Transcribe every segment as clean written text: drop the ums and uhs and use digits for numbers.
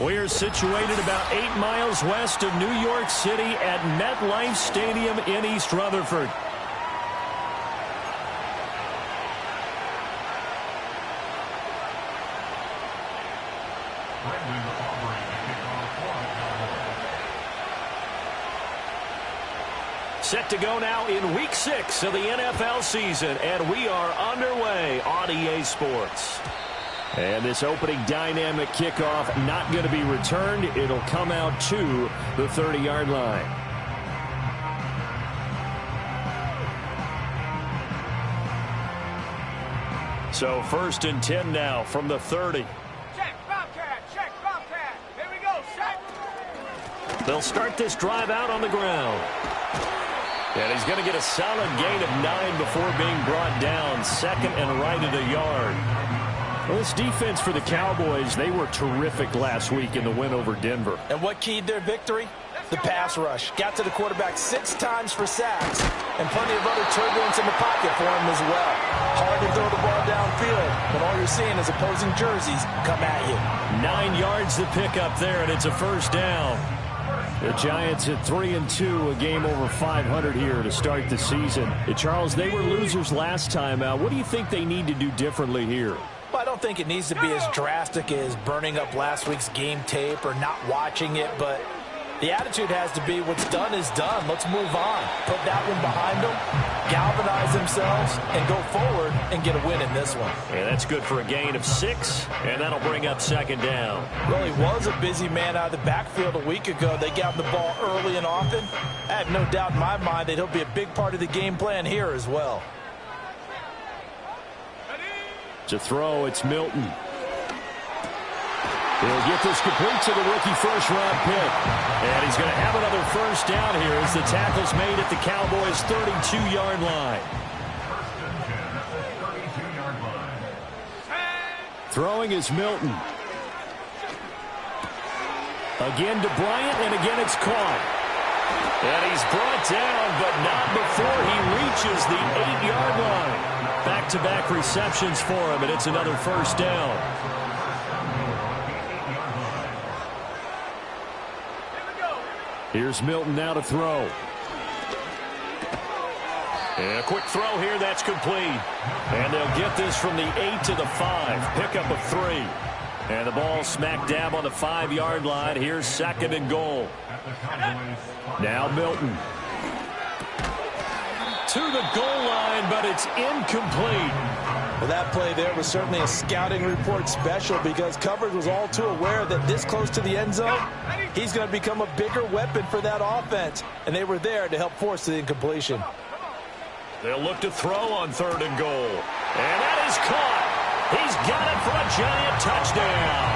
We're situated about 8 miles west of New York City at MetLife Stadium in East Rutherford. Set to go now in Week 6 of the NFL season, and we are underway on EA Sports. And this opening dynamic kickoff not going to be returned. It'll come out to the 30-yard line. So 1st and 10 now from the 30. Check, Bobcat, check, Bobcat. Here we go, set. They'll start this drive out on the ground. And he's going to get a solid gain of 9 before being brought down. 2nd and right at a yard. Well, this defense for the Cowboys, they were terrific last week in the win over Denver. And what keyed their victory? The pass rush. Got to the quarterback 6 times for sacks, and plenty of other turbulence in the pocket for him as well. Hard to throw the ball downfield when all you're seeing is opposing jerseys come at you. 9 yards to pick up there, and it's a 1st down. The Giants at 3-2, a game over 500 here to start the season. Charles, they were losers last time out. What do you think they need to do differently here? Well, I don't think it needs to be as drastic as burning up last week's game tape or not watching it, but the attitude has to be what's done is done. Let's move on. Put that one behind them, galvanize themselves, and go forward and get a win in this one. Yeah, that's good for a gain of 6, and that'll bring up 2nd down. Well, he was a busy man out of the backfield a week ago. They got him the ball early and often. I have no doubt in my mind that he'll be a big part of the game plan here as well. To throw, it's Milton. He'll get this complete to the rookie first-round pick. And he's going to have another 1st down here as the tackle's made at the Cowboys' 32-yard line. Throwing is Milton. Again to Bryant, and again it's caught. And he's brought down, but not before he reaches the 8-yard line. Back-to-back receptions for him, and it's another 1st down. Here's Milton now to throw. And a quick throw here, that's complete. And they'll get this from the 8 to the 5. Pickup of 3. And the ball smack dab on the 5-yard line. Here's 2nd and goal. Now Milton. To the goal line, but it's incomplete. Well, that play there was certainly a scouting report special because coverage was all too aware that this close to the end zone, he's going to become a bigger weapon for that offense. And they were there to help force the incompletion. They'll look to throw on 3rd and goal. And that is caught. He's got it for a Giant touchdown.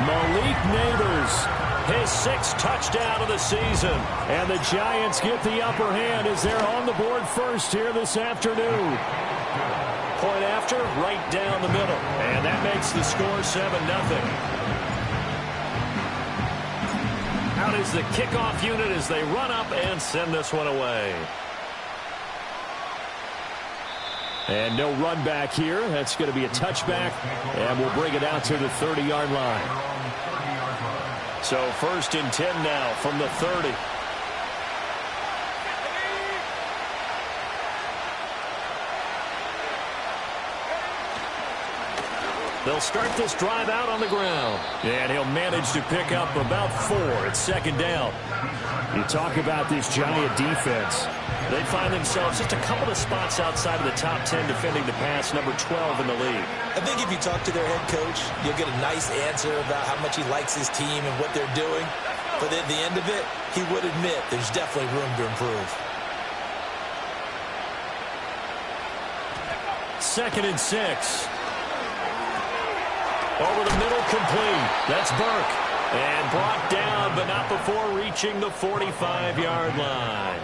Malik Neighbors, his 6th touchdown of the season. And the Giants get the upper hand as they're on the board first here this afternoon. Point after, right down the middle. And that makes the score 7-0. Out is the kickoff unit as they run up and send this one away. And no run back here. That's going to be a touchback. And we'll bring it out to the 30-yard line. So 1st and 10 now from the 30. They'll start this drive out on the ground. And he'll manage to pick up about 4 at 2nd down. You talk about this Giant defense. They find themselves just a couple of spots outside of the top 10 defending the pass, number 12 in the league. I think if you talk to their head coach, you'll get a nice answer about how much he likes his team and what they're doing. But at the end of it, he would admit there's definitely room to improve. 2nd and 6. Over the middle, complete. That's Burke. And brought down, but not before reaching the 45-yard line.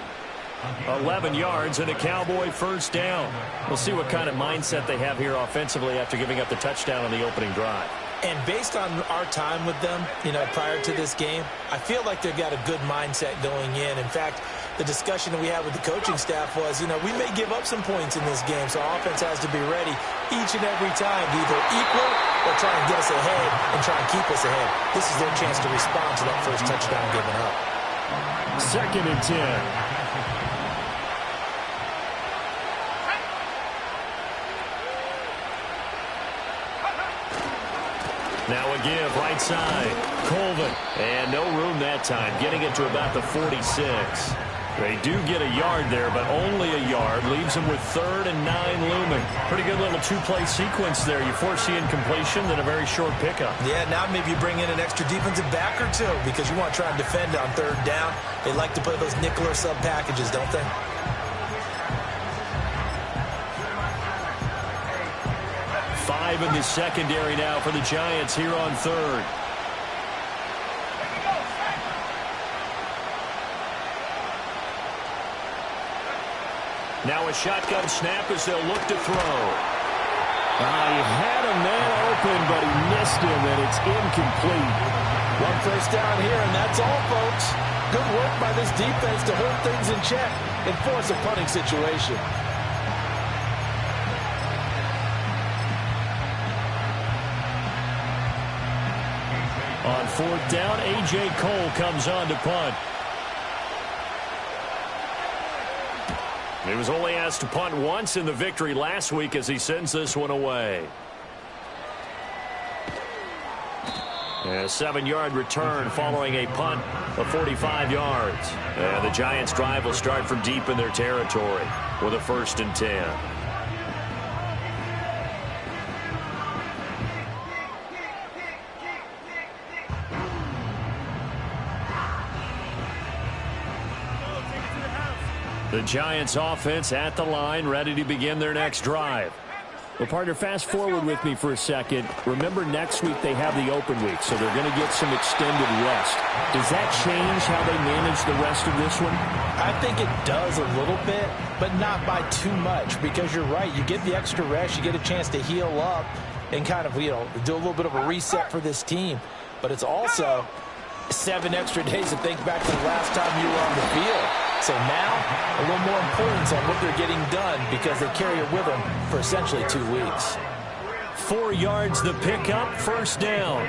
11 yards and a Cowboy 1st down. We'll see what kind of mindset they have here offensively after giving up the touchdown on the opening drive. And based on our time with them, prior to this game, I feel like they've got a good mindset going in. In fact, the discussion that we had with the coaching staff was, we may give up some points in this game, so our offense has to be ready each and every time to either equal or try and get us ahead and try and keep us ahead. This is their chance to respond to that first touchdown given up. 2nd and 10. Now a give, right side. Colvin. And no room that time, getting it to about the 46. They do get a yard there, but only a yard. Leaves them with 3rd and 9 looming. Pretty good little two-play sequence there. You force the incompletion, then a very short pickup. Yeah, now maybe you bring in an extra defensive back or two because you want to try and defend on 3rd down. They like to play those nickel or sub packages, don't they? Five in the secondary now for the Giants here on 3rd. Now a shotgun snap as they'll look to throw. He had a man open, but he missed him, and it's incomplete. 1 first down here, and that's all, folks. Good work by this defense to hold things in check and force a punting situation. On 4th down, A.J. Cole comes on to punt. He was only asked to punt once in the victory last week as he sends this one away. A 7-yard return following a punt of 45 yards. And the Giants' drive will start from deep in their territory with a 1st and 10. The Giants offense at the line, ready to begin their next drive. Well, partner, fast forward with me for a second. Remember, next week they have the open week, so they're going to get some extended rest. Does that change how they manage the rest of this one? I think it does a little bit, but not by too much, because you're right. You get the extra rest, you get a chance to heal up and kind of, do a little bit of a reset for this team. But it's also 7 extra days to think back to the last time you were on the field. So now, a little more importance on what they're getting done because they carry it with them for essentially 2 weeks. 4 yards the pickup, 1st down.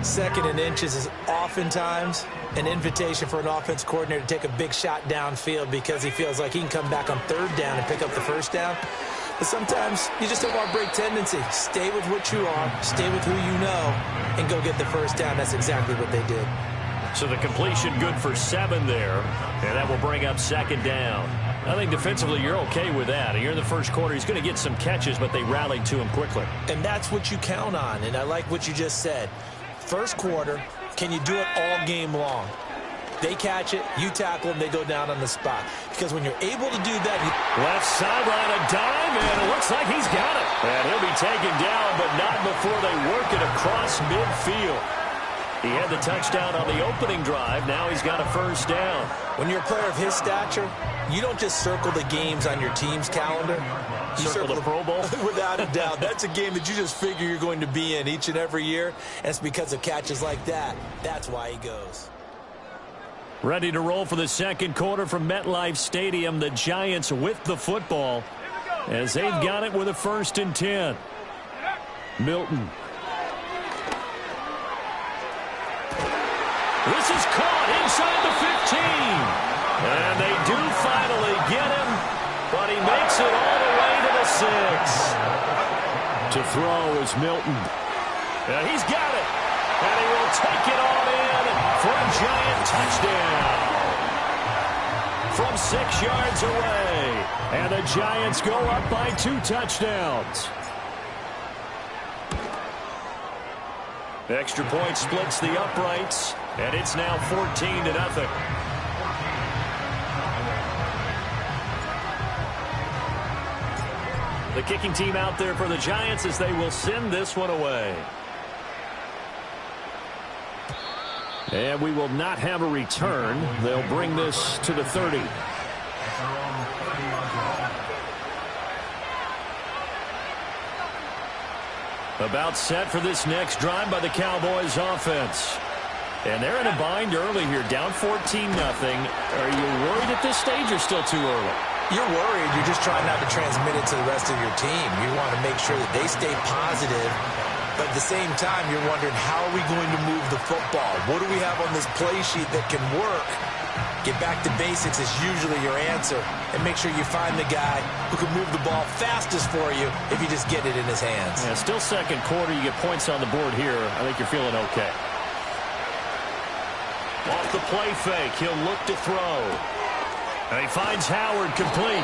2nd and inches is oftentimes an invitation for an offense coordinator to take a big shot downfield because he feels like he can come back on 3rd down and pick up the 1st down. But sometimes you just don't want to break tendency. Stay with what you are, stay with who you know, and go get the 1st down. That's exactly what they did. So the completion good for 7 there, and that will bring up 2nd down. I think defensively you're okay with that. You're in the 1st quarter. He's going to get some catches, but they rallied to him quickly. And that's what you count on, and I like what you just said. 1st quarter, can you do it all game long? They catch it, you tackle them, they go down on the spot. Because when you're able to do that... Left sideline, a dime, and it looks like he's got it. And he'll be taken down, but not before they work it across midfield. He had the touchdown on the opening drive. Now he's got a 1st down. When you're a player of his stature, you don't just circle the games on your team's calendar. You circle the Pro Bowl? Without a doubt. That's a game that you just figure you're going to be in each and every year. And it's because of catches like that. That's why he goes. Ready to roll for the 2nd quarter from MetLife Stadium. The Giants with the football as they've got it with a 1st and 10. Milton. This is caught inside the 15. And they do finally get him, but he makes it all the way to the 6. To throw is Milton. And he's got it. And he will take it on in for a Giant touchdown. From 6 yards away. And the Giants go up by 2 touchdowns. Extra point splits the uprights, and it's now 14-0. The kicking team out there for the Giants as they will send this one away. And we will not have a return. They'll bring this to the 30. About set for this next drive by the Cowboys offense. And they're in a bind early here, down 14-0. Are you worried at this stage or still too early? You're worried. You're just trying not to transmit it to the rest of your team. You want to make sure that they stay positive But at the same time, you're wondering, how are we going to move the football? What do we have on this play sheet that can work? Get back to basics is usually your answer. And make sure you find the guy who can move the ball fastest for you if you just get it in his hands. Yeah, still second quarter. You get points on the board here. I think you're feeling okay. Off the play fake, he'll look to throw. And he finds Howard complete.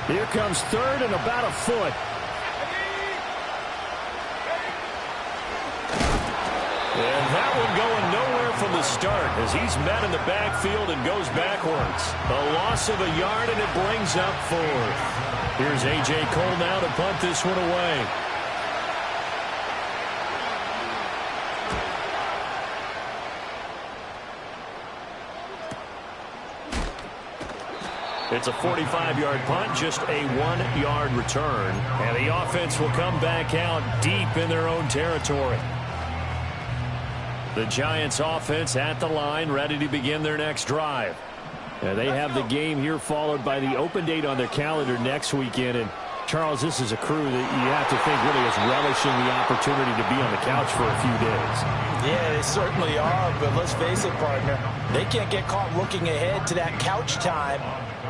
Here comes third and about a foot. And that one going nowhere from the start as he's met in the backfield and goes backwards. A loss of a yard, and it brings up fourth. Here's A.J. Cole now to punt this one away. It's a 45-yard punt, just a 1-yard return. And the offense will come back out deep in their own territory. The Giants offense at the line, ready to begin their next drive. And they have the game here followed by the open date on their calendar next weekend. And Charles, this is a crew that you have to think really is relishing the opportunity to be on the couch for a few days. Yeah, they certainly are, but let's face it, partner. They can't get caught looking ahead to that couch time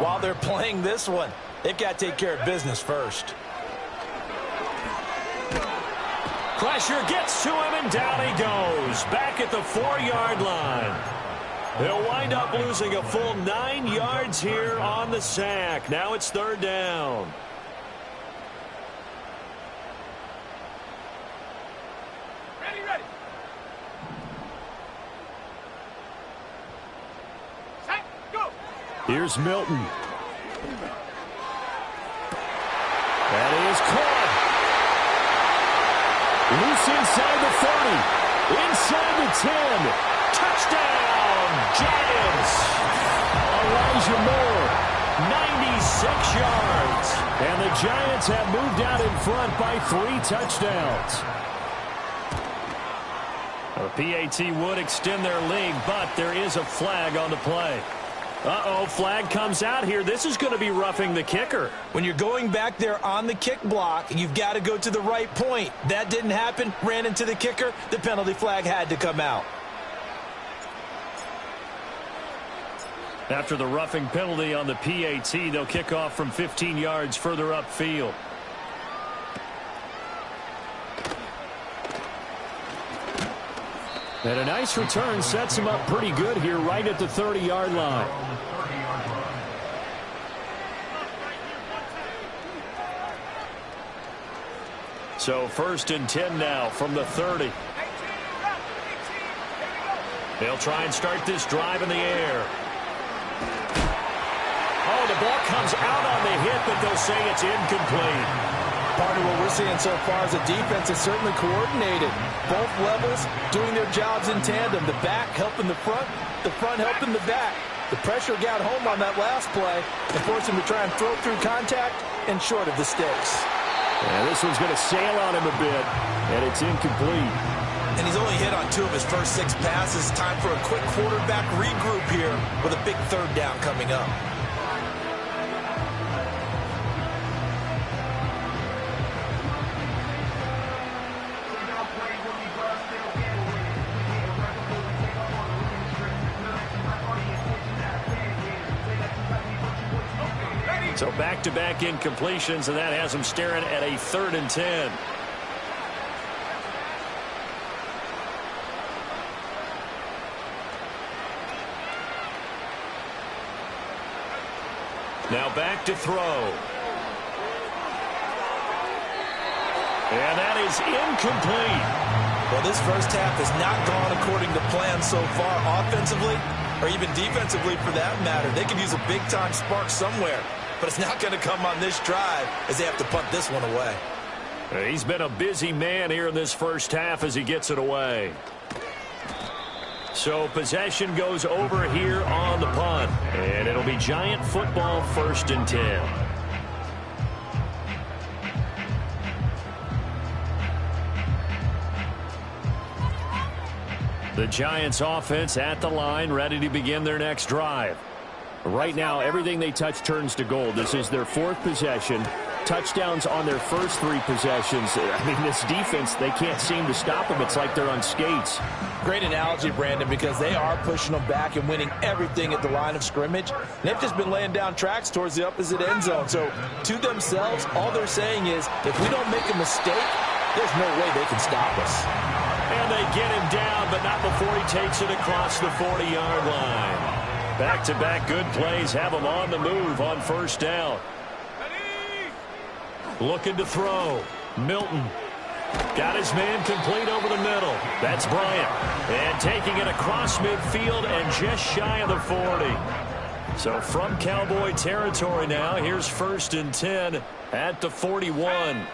while they're playing this one. They've got to take care of business first. Pressure gets to him, and down he goes. Back at the 4-yard line. They'll wind up losing a full 9 yards here on the sack. Now it's third down. Ready. Set, go. Here's Milton. That is caught. Loose inside the 30. Inside the 10. Touchdown, Giants. Elijah Moore, 96 yards. And the Giants have moved out in front by 3 touchdowns. The PAT would extend their lead, but there is a flag on the play. Uh-oh, flag comes out here. This is going to be roughing the kicker. When you're going back there on the kick block, you've got to go to the right point. That didn't happen. Ran into the kicker. The penalty flag had to come out. After the roughing penalty on the PAT, they'll kick off from 15 yards further upfield. And a nice return sets him up pretty good here right at the 30-yard line. So first and 10 now from the 30. They'll try and start this drive in the air. Oh, the ball comes out on the hit, but they'll say it's incomplete. Part of what we're seeing so far is the defense is certainly coordinated. Both levels doing their jobs in tandem. The back helping the front helping the back. The pressure got home on that last play and forced him to try and throw through contact and short of the sticks. Yeah, this one's going to sail on him a bit, and it's incomplete. And he's only hit on 2 of his first 6 passes. Time for a quick quarterback regroup here with a big third down coming up. So back-to-back incompletions, and that has him staring at a 3rd and 10. Now back to throw. And that is incomplete. Well, this first half has not gone according to plan so far offensively or even defensively for that matter. They could use a big-time spark somewhere, but it's not going to come on this drive as they have to punt this one away. He's been a busy man here in this first half as he gets it away. So possession goes over here on the punt. And it'll be Giant football, 1st and 10. The Giants offense at the line, ready to begin their next drive. Right now, everything they touch turns to gold. This is their 4th possession. Touchdowns on their first 3 possessions. I mean, this defense, they can't seem to stop them. It's like they're on skates. Great analogy, Brandon, because they are pushing them back and winning everything at the line of scrimmage. They've just been laying down tracks towards the opposite end zone. So, to themselves, all they're saying is, if we don't make a mistake, there's no way they can stop us. And they get him down, but not before he takes it across the 40-yard line. Back-to-back good plays have him on the move on 1st down. Looking to throw. Milton. Got his man complete over the middle. That's Bryant. And taking it across midfield and just shy of the 40. So from Cowboy territory now, here's 1st and 10 at the 41.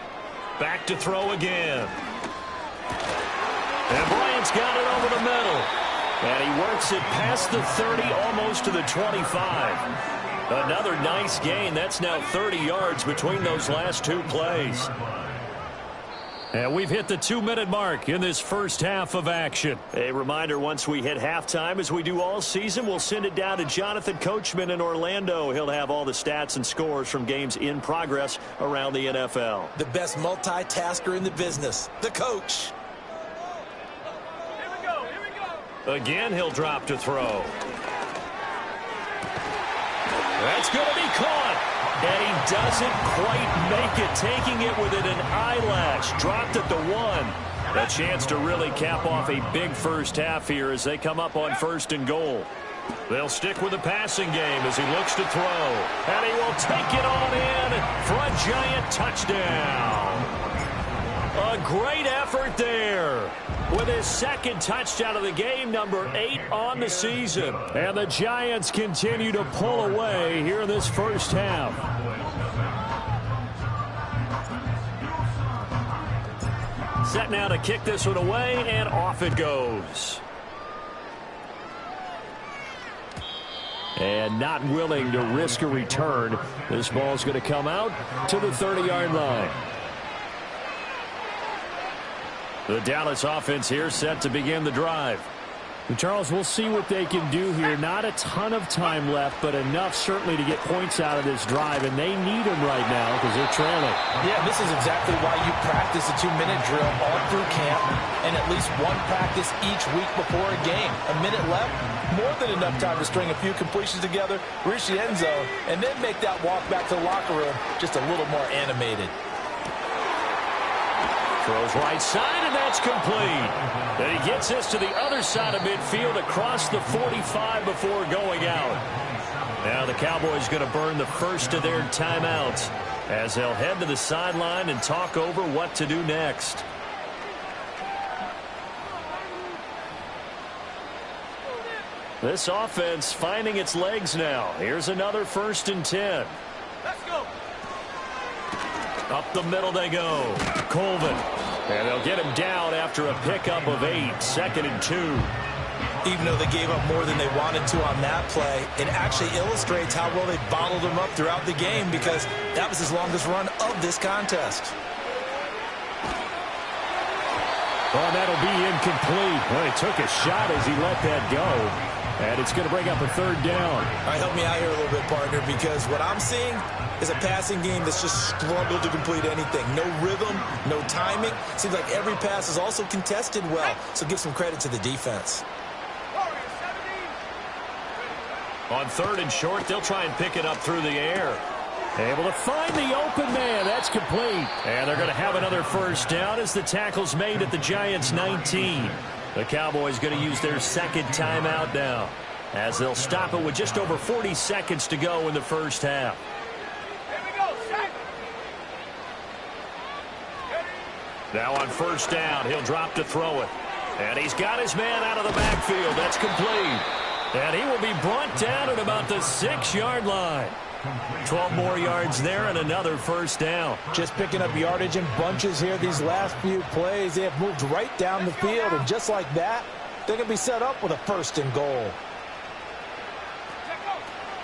Back to throw again. And Bryant's got it over the middle. And he works it past the 30, almost to the 25. Another nice gain. That's now 30 yards between those last 2 plays. And we've hit the 2-minute mark in this first half of action. A reminder, once we hit halftime, as we do all season, we'll send it down to Jonathan Coachman in Orlando. He'll have all the stats and scores from games in progress around the NFL. The best multitasker in the business, the coach. Again, he'll drop to throw. That's going to be caught. And he doesn't quite make it, taking it within an eyelash. Dropped at the 1. A chance to really cap off a big first half here as they come up on 1st and goal. They'll stick with the passing game as he looks to throw. And he will take it on in for a Giant touchdown. A great effort there. With his 2nd touchdown of the game, number 8 on the season. And the Giants continue to pull away here in this first half. Set now to kick this one away, and off it goes. And not willing to risk a return. This ball's going to come out to the 30-yard line. The Dallas offense here set to begin the drive. And Charles, we'll see what they can do here. Not a ton of time left, but enough certainly to get points out of this drive, and they need them right now because they're trailing. Yeah, this is exactly why you practice a 2-minute drill all through camp and at least 1 practice each week before a game. A minute left, more than enough time to string a few completions together, reach the end zone, and then make that walk back to the locker room just a little more animated. Throws right side, and that's complete. And he gets this to the other side of midfield across the 45 before going out. Now the Cowboys going to burn the first of their timeouts as they'll head to the sideline and talk over what to do next. This offense finding its legs now. Here's another 1st and 10. Let's go. Up the middle they go. Colvin. And they'll get him down after a pickup of 8. 2nd and 2. Even though they gave up more than they wanted to on that play, it actually illustrates how well they bottled him up throughout the game because that was his longest run of this contest. Well, that'll be incomplete. Well, he took a shot as he let that go. And it's going to bring up a 3rd down. All right, help me out here a little bit, partner, because what I'm seeing is a passing game that's just struggled to complete anything. No rhythm, no timing. Seems like every pass is also contested well, so give some credit to the defense. On 3rd and short, they'll try and pick it up through the air. Able to find the open man. That's complete. And they're going to have another 1st down as the tackle's made at the Giants' 19. The Cowboys going to use their 2nd timeout now as they'll stop it with just over 40 seconds to go in the first half. Now on 1st down, he'll drop to throw it. And he's got his man out of the backfield. That's complete. And he will be brought down at about the 6-yard line. 12 more yards there and another 1st down. Just picking up yardage in bunches here these last few plays. They have moved right down the field, and just like that, They're going to be set up with a 1st and goal.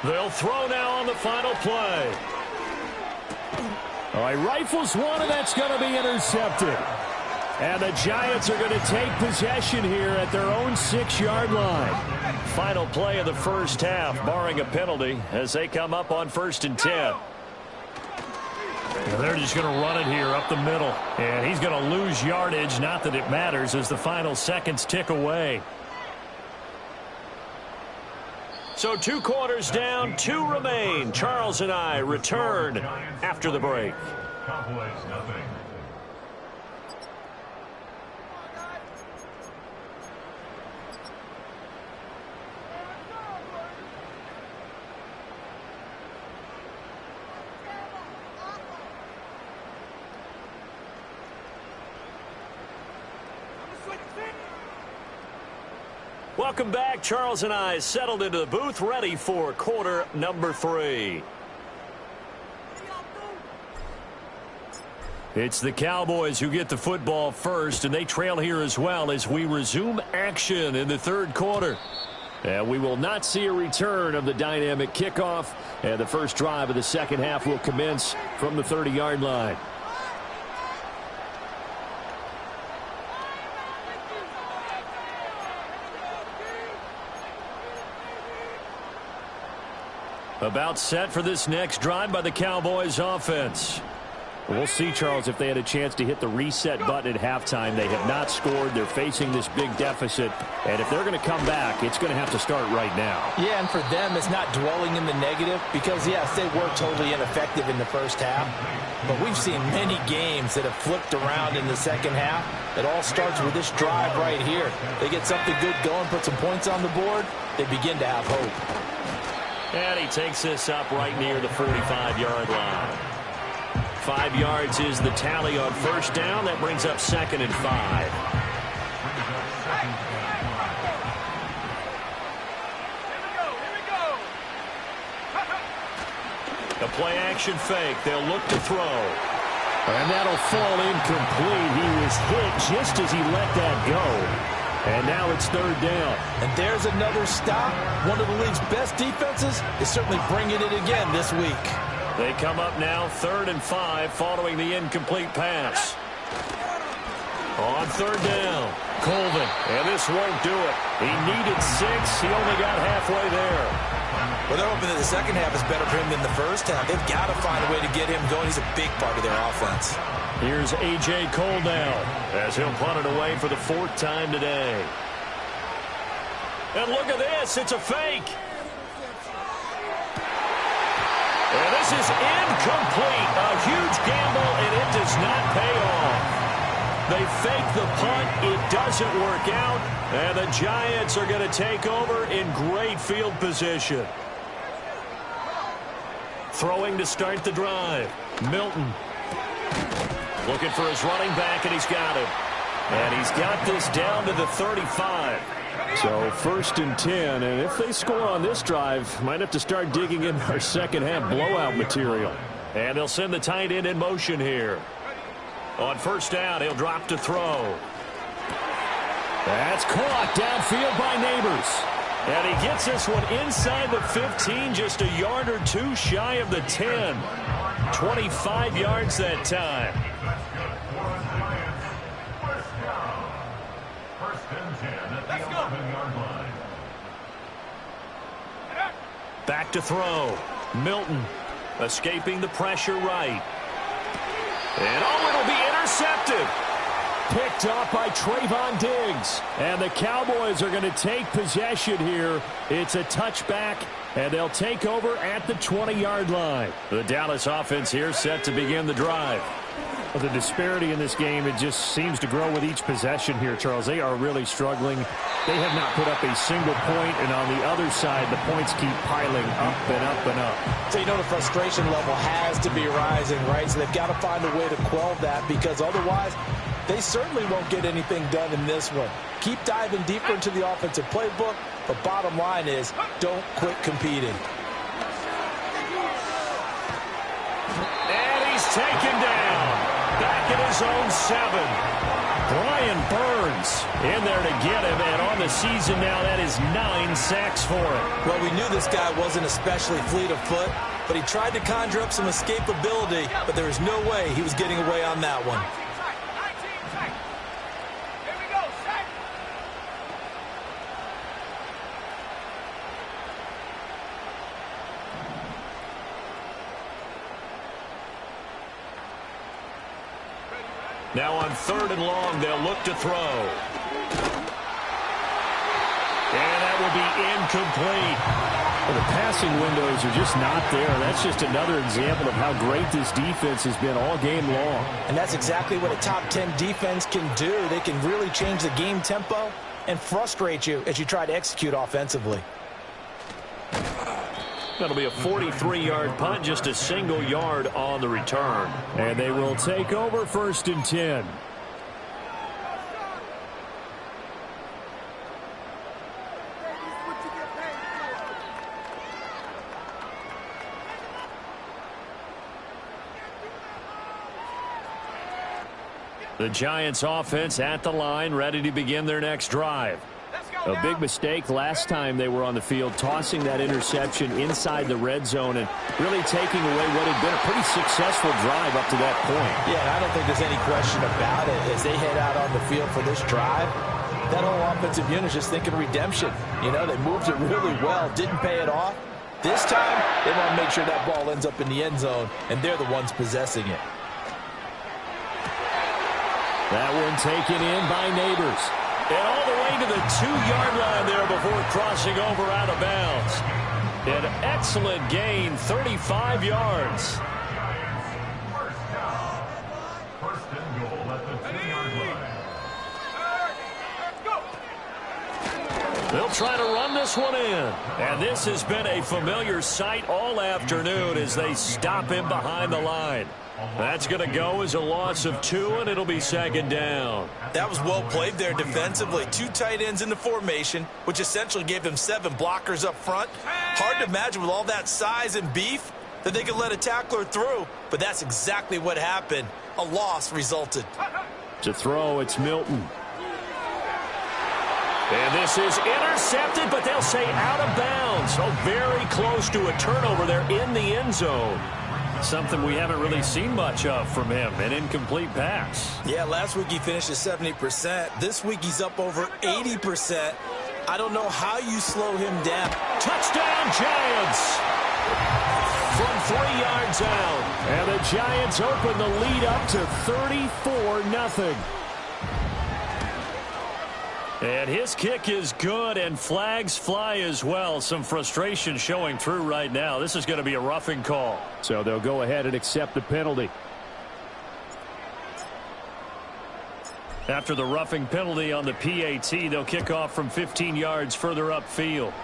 They'll throw now on the final play. All right, rifles one, and that's going to be intercepted. And the Giants are going to take possession here at their own 6-yard line. Final play of the first half, barring a penalty, as they come up on 1st and 10. And they're just going to run it here up the middle. And he's going to lose yardage, not that it matters, as the final seconds tick away. So 2 quarters down, 2 remain. Charles and I return after the break. Cowboys nothing. Welcome back. Charles and I settled into the booth, ready for quarter number 3. It's the Cowboys who get the football first, and they trail here as well as we resume action in the 3rd quarter. And we will not see a return of the dynamic kickoff, and the first drive of the second half will commence from the 30-yard line. About set for this next drive by the Cowboys offense. We'll see, Charles, if they had a chance to hit the reset button at halftime. They have not scored. They're facing this big deficit. And if they're going to come back, it's going to have to start right now. Yeah, and for them, it's not dwelling in the negative because, yes, they were totally ineffective in the first half. But we've seen many games that have flipped around in the second half. It all starts with this drive right here. They get something good going, put some points on the board, they begin to have hope. And he takes this up right near the 45-yard line. 5 yards is the tally on 1st down. That brings up 2nd and 5. A play-action fake. They'll look to throw. And that'll fall incomplete. He was hit just as he let that go. And now it's 3rd down. And there's another stop. One of the league's best defenses is certainly bringing it again this week. They come up now 3rd and 5 following the incomplete pass. On 3rd down, Colvin. And this won't do it. He needed 6. He only got halfway there. Well, they're hoping that the second half is better for him than the first half. They've got to find a way to get him going. He's a big part of their offense. Here's A.J. Cole now as he'll punt it away for the 4th time today. And look at this. It's a fake. And this is incomplete. A huge gamble, and it does not pay off. They fake the punt. It doesn't work out. And the Giants are going to take over in great field position. Throwing to start the drive. Milton. Looking for his running back, and he's got him. And he's got this down to the 35. So 1st and 10, and if they score on this drive, might have to start digging in our second half blowout material. And they'll send the tight end in motion here. On 1st down, he'll drop to throw. That's caught downfield by Neighbors. And he gets this one inside the 15, just a yard or 2 shy of the 10. 25 yards that time. Back to throw. Milton escaping the pressure right. And it'll be intercepted. Picked off by Trayvon Diggs. And the Cowboys are going to take possession here. It's a touchback, and they'll take over at the 20-yard line. The Dallas offense here set to begin the drive. Well, the disparity in this game, it just seems to grow with each possession here, Charles. They are really struggling. They have not put up a single point, and on the other side, the points keep piling up and up and up. So you know the frustration level has to be rising, right? So they've got to find a way to quell that, because otherwise they certainly won't get anything done in this one. Keep diving deeper into the offensive playbook, but bottom line is don't quit competing. And he's taken down. Back at his own 7. Brian Burns in there to get him, and on the season now, that is 9 sacks for him. Well, we knew this guy wasn't especially fleet of foot, but he tried to conjure up some escapability, but there was no way he was getting away on that one. 19 sack. Here we go, sack. Now on 3rd and long, they'll look to throw. And that will be incomplete. Well, the passing windows are just not there. That's just another example of how great this defense has been all game long. And that's exactly what a top 10 defense can do. They can really change the game tempo and frustrate you as you try to execute offensively. That'll be a 43-yard punt, just a single yard on the return. And they will take over 1st and 10. The Giants offense at the line, ready to begin their next drive. A big mistake last time they were on the field, tossing that interception inside the red zone and really taking away what had been a pretty successful drive up to that point. Yeah, and I don't think there's any question about it. As they head out on the field for this drive, that whole offensive unit is just thinking redemption. You know, they moved it really well, didn't pay it off. This time, they want to make sure that ball ends up in the end zone, and they're the ones possessing it. That one taken in by Neighbors. And all the way to the 2-yard line there before crossing over out of bounds. An excellent gain, 35 yards. First and goal at the 2-yard line. They'll try to run this one in. And this has been a familiar sight all afternoon as they stop him behind the line. That's going to go as a loss of 2, and it'll be 2nd down. That was well played there defensively. 2 tight ends in the formation, which essentially gave them 7 blockers up front. Hard to imagine with all that size and beef that they could let a tackler through, but that's exactly what happened. A loss resulted. To throw, it's Milton. And this is intercepted, but they'll say out of bounds. So very close to a turnover there in the end zone. Something we haven't really seen much of from him, an incomplete pass. Yeah, last week he finished at 70%. This week he's up over 80%. I don't know how you slow him down. Touchdown, Giants! From 3 yards out. And the Giants open the lead up to 34-0. And his kick is good, and flags fly as well. Some frustration showing through right now. This is going to be a roughing call. So they'll go ahead and accept the penalty. After the roughing penalty on the PAT, they'll kick off from 15 yards further upfield.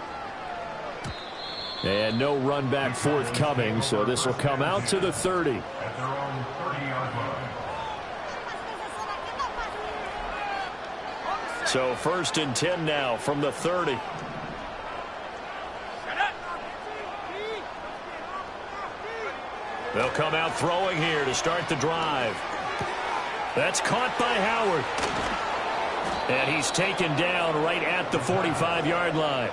And no run back forthcoming, so this will come out to the 30. At their own 30-yard line. So 1st and 10 now from the 30. They'll come out throwing here to start the drive. That's caught by Howard. And he's taken down right at the 45-yard line.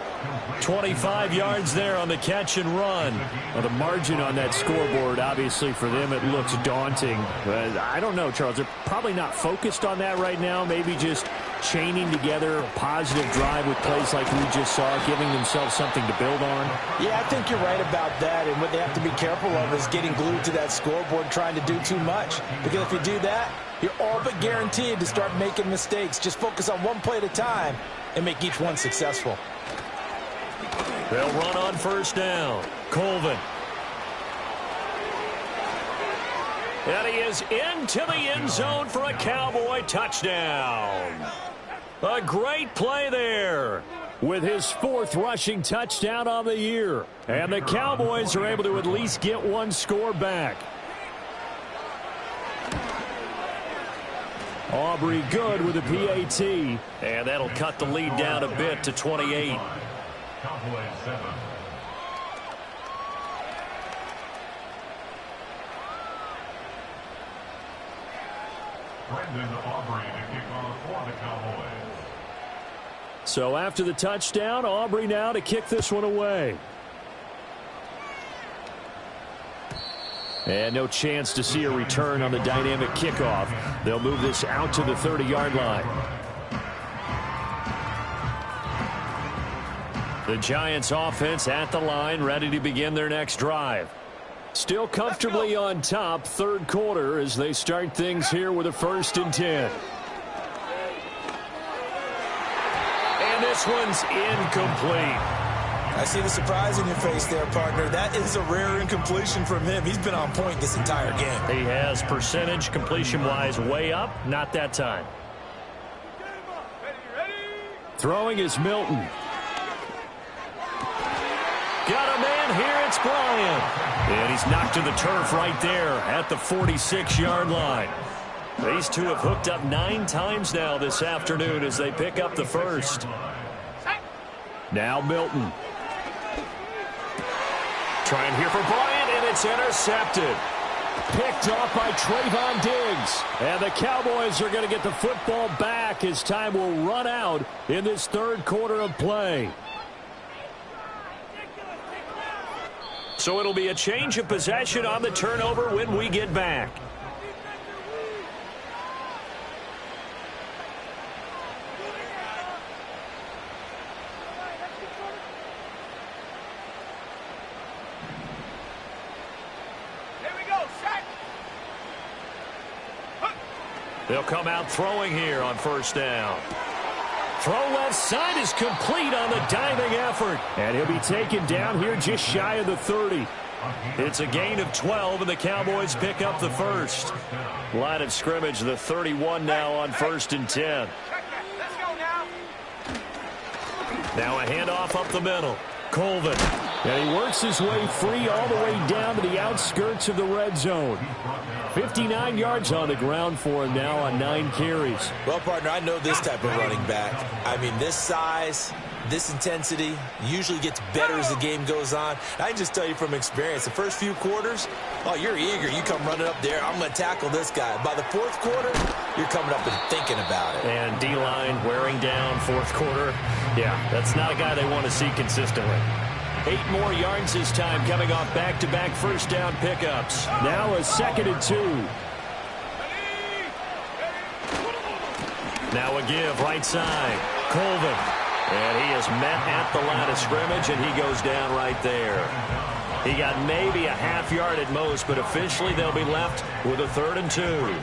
25 yards there on the catch and run. Well, the margin on that scoreboard, obviously for them, it looks daunting. But I don't know, Charles. They're probably not focused on that right now. Maybe just chaining together a positive drive with plays like we just saw, giving themselves something to build on. Yeah, I think you're right about that. And what they have to be careful of is getting glued to that scoreboard trying to do too much. Because if you do that, you're all but guaranteed to start making mistakes. Just focus on one play at a time and make each one successful. They'll run on 1st down. Colvin. And he is into the end zone for a Cowboy touchdown. A great play there. With his 4th rushing touchdown on the year. And the Cowboys are able to at least get one score back. Aubrey good with a PAT. And that'll cut the lead down a bit to 28. Cowboys 7. Aubrey to kick off for the Cowboys. So after the touchdown, Aubrey now to kick this one away. And no chance to see a return on the dynamic kickoff. They'll move this out to the 30-yard line. The Giants offense at the line, ready to begin their next drive. Still comfortably on top, third quarter, as they start things here with a 1st and 10. And this one's incomplete. I see the surprise in your face there, partner. That is a rare incompletion from him. He's been on point this entire game. He has percentage completion-wise way up. Not that time. Throwing is Milton. Got a man here. It's Bryant. And he's knocked to the turf right there at the 46-yard line. These two have hooked up 9 times now this afternoon as they pick up the first. Now Milton. Trying here for Bryant, and it's intercepted. Picked off by Trayvon Diggs. And the Cowboys are going to get the football back as time will run out in this third quarter of play. So it'll be a change of possession on the turnover when we get back. They'll come out throwing here on 1st down. Throw left side is complete on the diving effort. And he'll be taken down here just shy of the 30. It's a gain of 12, and the Cowboys pick up the first. Line of scrimmage, the 31 now on 1st and 10. Now a handoff up the middle. Colvin. And he works his way free all the way down to the outskirts of the red zone. 59 yards on the ground for him now on 9 carries. Well, partner, I know this type of running back. I mean, this size, this intensity usually gets better as the game goes on. I can just tell you from experience, the first few quarters, oh, you're eager. You come running up there, I'm going to tackle this guy. By the 4th quarter, you're coming up and thinking about it. And D-line wearing down 4th quarter. Yeah, that's not a guy they want to see consistently. 8 more yards this time coming off back-to-back 1st down pickups. Now a 2nd and 2. Now a give right side. Colvin. And he is met at the line of scrimmage, and he goes down right there. He got maybe a half yard at most, but officially they'll be left with a 3rd and 2.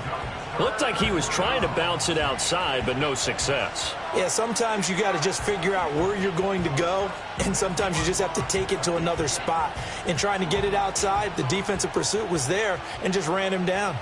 Looked like he was trying to bounce it outside, but no success. Yeah, sometimes you got to just figure out where you're going to go, and sometimes you just have to take it to another spot. In trying to get it outside, the defensive pursuit was there and just ran him down.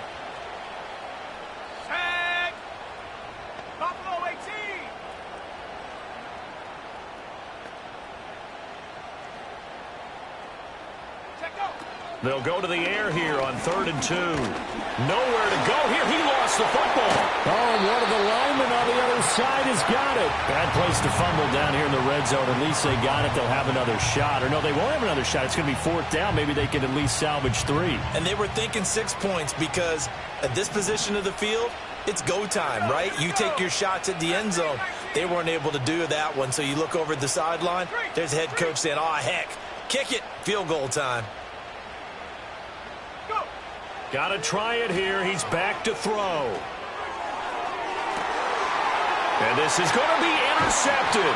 They'll go to the air here on 3rd and 2. Nowhere to go here. He lost the football. Oh, and one of the linemen on the other side has got it. Bad place to fumble down here in the red zone. At least they got it. They'll have another shot. Or no, they won't have another shot. It's going to be 4th down. Maybe they can at least salvage 3. And they were thinking 6 points because at this position of the field, it's go time, right? You take your shots at the end zone. They weren't able to do that one. So you look over at the sideline. There's the head coach saying, oh, heck, kick it. Field goal time. Got to try it here. He's back to throw. And this is going to be intercepted.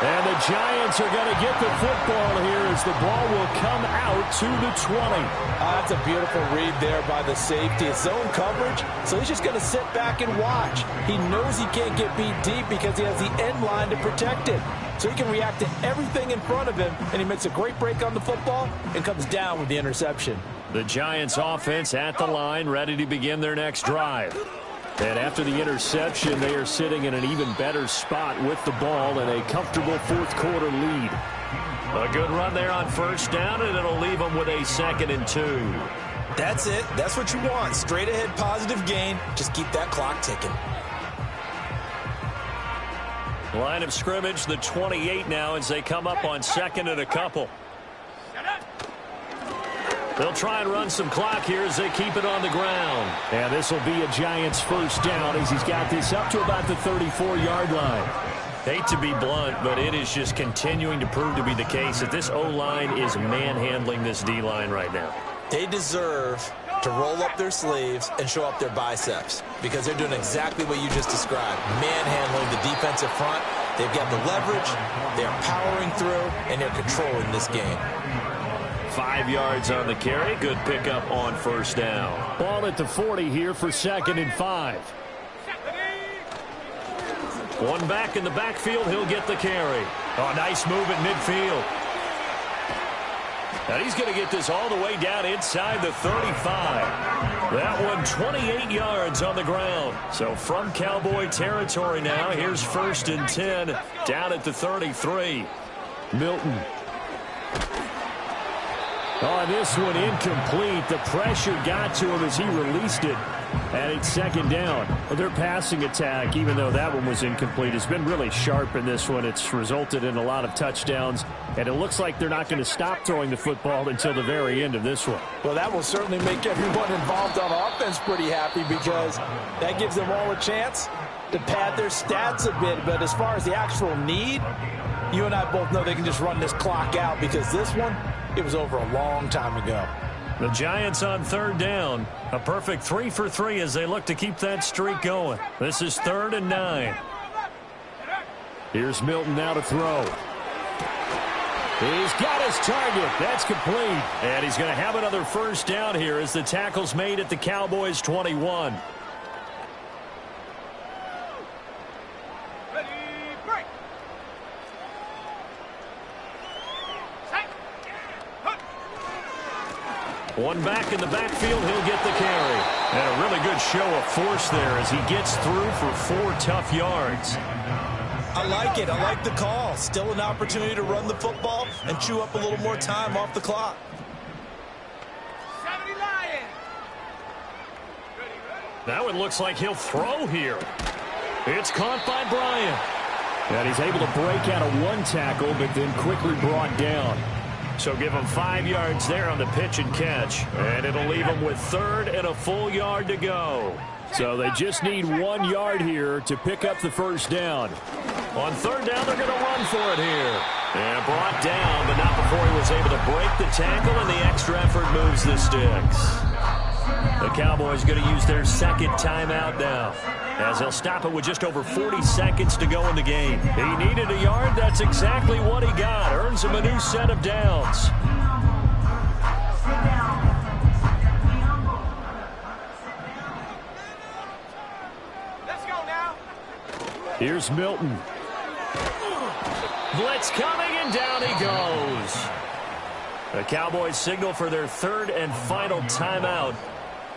And the Giants are going to get the football here as the ball will come out to the 20. That's a beautiful read there by the safety. It's zone coverage, so he's just going to sit back and watch. He knows he can't get beat deep because he has the end line to protect it. So he can react to everything in front of him, and he makes a great break on the football and comes down with the interception. The Giants offense at the line, ready to begin their next drive. And after the interception, they are sitting in an even better spot with the ball and a comfortable 4th quarter lead. A good run there on 1st down, and it'll leave them with a 2nd and 2. That's it. That's what you want. Straight ahead positive gain. Just keep that clock ticking. Line of scrimmage, the 28 now as they come up on 2nd and a couple. They'll try and run some clock here as they keep it on the ground. And this will be a Giants first down as he's got this up to about the 34-yard line. Hate to be blunt, but it is just continuing to prove to be the case that this O-line is manhandling this D-line right now. They deserve to roll up their sleeves and show up their biceps because they're doing exactly what you just described, manhandling the defensive front. They've got the leverage, they're powering through, and they're controlling this game. 5 yards on the carry. Good pickup on first down. Ball at the 40 here for 2nd and 5. One back in the backfield. He'll get the carry. Oh, nice move at midfield. And he's going to get this all the way down inside the 35. That one 28 yards on the ground. So from Cowboy territory now, here's 1st and 10 down at the 33. Milton. Oh, this one incomplete. The pressure got to him as he released it. And it's 2nd down. Their passing attack, even though that one was incomplete, has been really sharp in this one. It's resulted in a lot of touchdowns. And it looks like they're not going to stop throwing the football until the very end of this one. Well, that will certainly make everyone involved on offense pretty happy because that gives them all a chance to pad their stats a bit. But as far as the actual need, you and I both know they can just run this clock out because this one, it was over a long time ago. The Giants on 3rd down. A perfect 3 for 3 as they look to keep that streak going. This is 3rd and 9. Here's Milton now to throw. He's got his target. That's complete. And he's going to have another first down here as the tackle's made at the Cowboys 21. One back in the backfield, he'll get the carry. And a really good show of force there as he gets through for 4 tough yards. I like it. I like the call. Still an opportunity to run the football and chew up a little more time off the clock. That one looks like he'll throw here. It's caught by Bryant. And he's able to break out of one tackle, but then quickly brought down. So give him 5 yards there on the pitch and catch. And it'll leave him with 3rd and a full yard to go. So they just need 1 yard here to pick up the first down. On 3rd down, they're going to run for it here. And brought down, but not before he was able to break the tackle, and the extra effort moves the sticks. The Cowboys going to use their 2nd timeout now, as they'll stop it with just over 40 seconds to go in the game. He needed a yard. That's exactly what he got. Earns him a new set of downs. Let's go now. Here's Milton. Blitz coming, and down he goes. The Cowboys signal for their 3rd and final timeout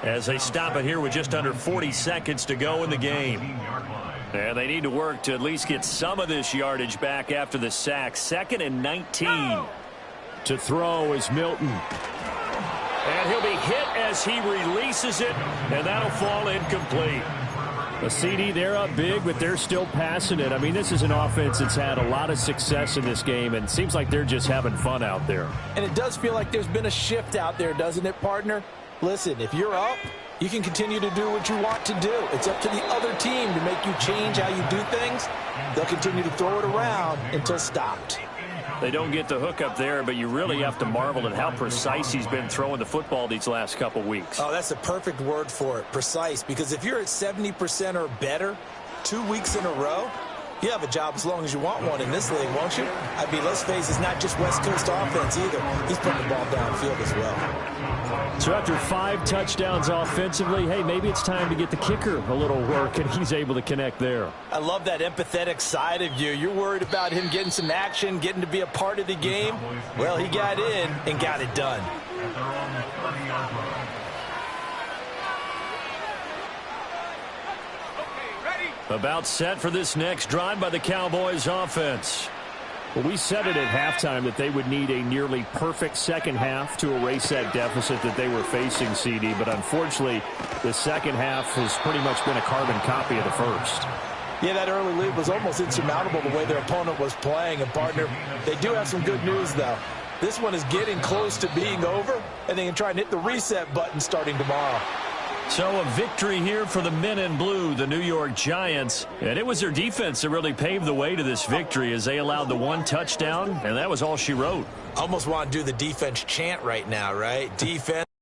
as they stop it here with just under 40 seconds to go in the game. And they need to work to at least get some of this yardage back after the sack. 2nd and 19. To throw is Milton. And he'll be hit as he releases it, and that'll fall incomplete. A CD, they're up big, but they're still passing it. I mean, this is an offense that's had a lot of success in this game, and it seems like they're just having fun out there. And it does feel like there's been a shift out there, doesn't it, partner? Listen, if you're up, you can continue to do what you want to do. It's up to the other team to make you change how you do things. They'll continue to throw it around until stopped. They don't get the hook up there, but you really have to marvel at how precise he's been throwing the football these last couple weeks. Oh, that's a perfect word for it, precise, because if you're at 70% or better 2 weeks in a row, you have a job as long as you want one in this league, won't you? I mean, let's face it, it's not just West Coast offense either. He's putting the ball downfield as well. So after 5 touchdowns offensively, hey, maybe it's time to get the kicker a little work, and he's able to connect there. I love that empathetic side of you. You're worried about him getting some action, getting to be a part of the game. Well, he got in and got it done. About set for this next drive by the Cowboys offense. Well, we said it at halftime that they would need a nearly perfect second half to erase that deficit that they were facing, CD. But unfortunately, the second half has pretty much been a carbon copy of the first. Yeah, that early lead was almost insurmountable the way their opponent was playing. And, partner, they do have some good news, though. This one is getting close to being over, and they can try and hit the reset button starting tomorrow. So a victory here for the men in blue, the New York Giants. And it was their defense that really paved the way to this victory as they allowed the one touchdown, and that was all she wrote. Almost want to do the defense chant right now, right? Defense.